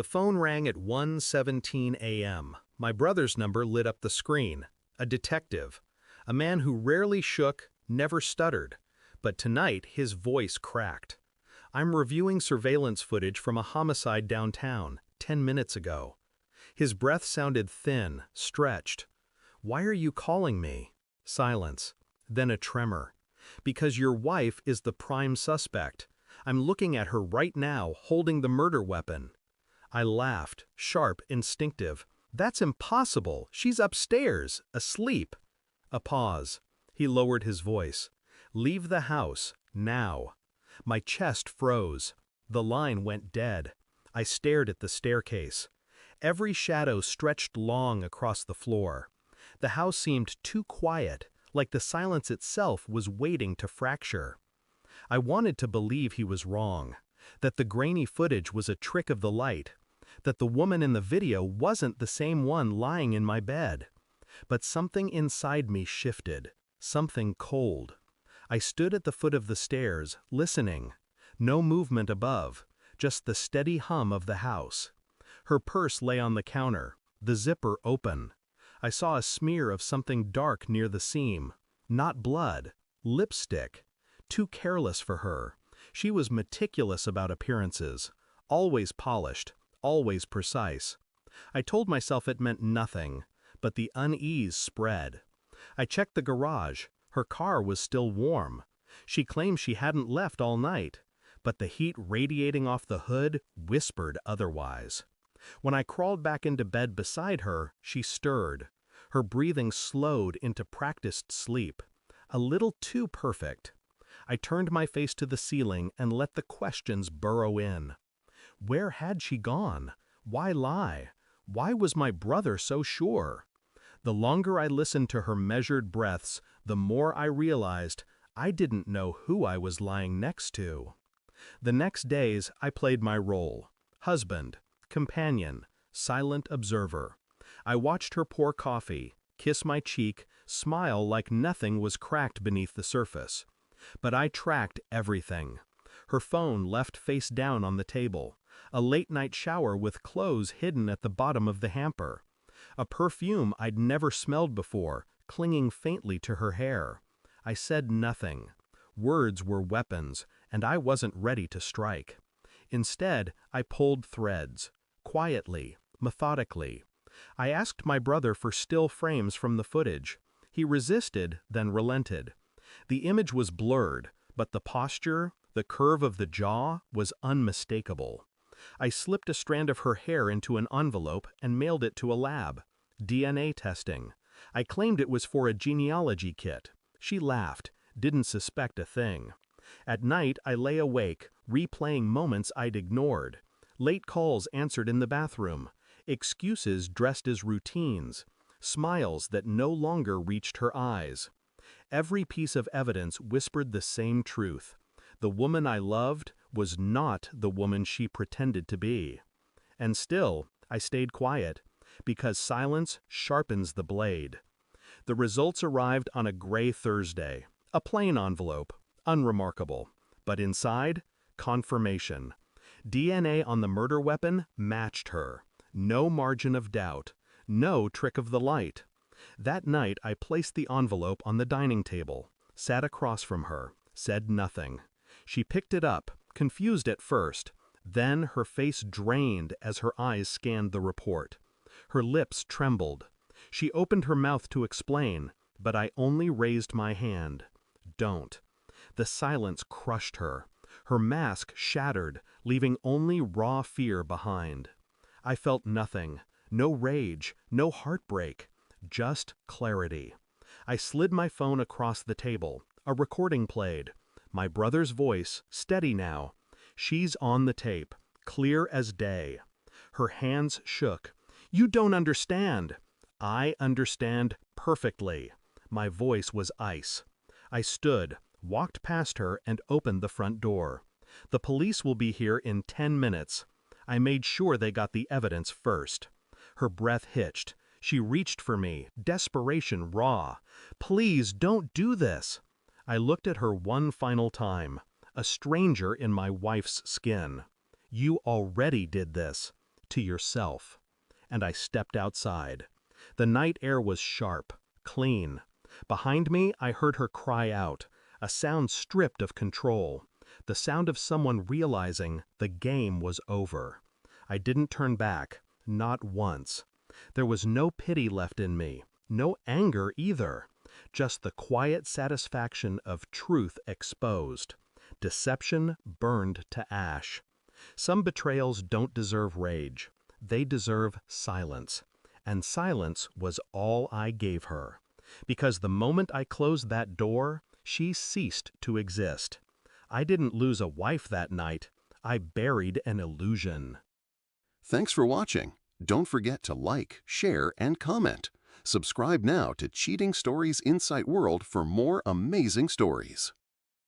The phone rang at 1:17 a.m. My brother's number lit up the screen. A detective. A man who rarely shook, never stuttered. But tonight, his voice cracked. "I'm reviewing surveillance footage from a homicide downtown, 10 minutes ago." His breath sounded thin, stretched. "Why are you calling me?" Silence. Then a tremor. "Because your wife is the prime suspect. I'm looking at her right now, holding the murder weapon." I laughed, sharp, instinctive. "That's impossible. She's upstairs, asleep." A pause. He lowered his voice. "Leave the house, now." My chest froze. The line went dead. I stared at the staircase. Every shadow stretched long across the floor. The house seemed too quiet, like the silence itself was waiting to fracture. I wanted to believe he was wrong, that the grainy footage was a trick of the light, that the woman in the video wasn't the same one lying in my bed. But something inside me shifted, something cold. I stood at the foot of the stairs, listening. No movement above, just the steady hum of the house. Her purse lay on the counter, the zipper open. I saw a smear of something dark near the seam. Not blood, lipstick. Too careless for her. She was meticulous about appearances, always polished, always precise. I told myself it meant nothing, but the unease spread. I checked the garage. Her car was still warm. She claimed she hadn't left all night, but the heat radiating off the hood whispered otherwise. When I crawled back into bed beside her, she stirred. Her breathing slowed into practiced sleep, a little too perfect. I turned my face to the ceiling and let the questions burrow in. Where had she gone? Why lie? Why was my brother so sure? The longer I listened to her measured breaths, the more I realized I didn't know who I was lying next to. The next days, I played my role. Husband, companion, silent observer. I watched her pour coffee, kiss my cheek, smile like nothing was cracked beneath the surface. But I tracked everything. Her phone left face down on the table. A late-night shower with clothes hidden at the bottom of the hamper. A perfume I'd never smelled before, clinging faintly to her hair. I said nothing. Words were weapons, and I wasn't ready to strike. Instead, I pulled threads. Quietly, methodically. I asked my brother for still frames from the footage. He resisted, then relented. The image was blurred, but the posture, the curve of the jaw, was unmistakable. I slipped a strand of her hair into an envelope and mailed it to a lab. DNA testing. I claimed it was for a genealogy kit. She laughed, didn't suspect a thing. At night, I lay awake, replaying moments I'd ignored. Late calls answered in the bathroom. Excuses dressed as routines. Smiles that no longer reached her eyes. Every piece of evidence whispered the same truth. The woman I loved was not the woman she pretended to be. And still, I stayed quiet, because silence sharpens the blade. The results arrived on a gray Thursday. A plain envelope, unremarkable. But inside, confirmation. DNA on the murder weapon matched her. No margin of doubt. No trick of the light. That night, I placed the envelope on the dining table, sat across from her, said nothing. She picked it up, confused at first. Then her face drained as her eyes scanned the report. Her lips trembled. She opened her mouth to explain, but I only raised my hand. Don't. The silence crushed her. Her mask shattered, leaving only raw fear behind. I felt nothing. No rage, no heartbreak. Just clarity. I slid my phone across the table. A recording played. My brother's voice, steady now. She's on the tape, clear as day. Her hands shook. "You don't understand." "I understand perfectly." My voice was ice. I stood, walked past her, and opened the front door. "The police will be here in 10 minutes. I made sure they got the evidence first. Her breath hitched. She reached for me, desperation raw. "Please don't do this." I looked at her one final time, a stranger in my wife's skin. "You already did this. to yourself." And I stepped outside. The night air was sharp, clean. Behind me, I heard her cry out, a sound stripped of control, the sound of someone realizing the game was over. I didn't turn back, not once. There was no pity left in me, no anger either, just the quiet satisfaction of truth exposed, deception burned to ash. Some betrayals don't deserve rage. They deserve silence. And silence was all I gave her. Because the moment I closed that door, she ceased to exist. I didn't lose a wife that night. I buried an illusion. Thanks for watching. Don't forget to like, share, and comment. Subscribe now to Cheating Stories Insight World for more amazing stories.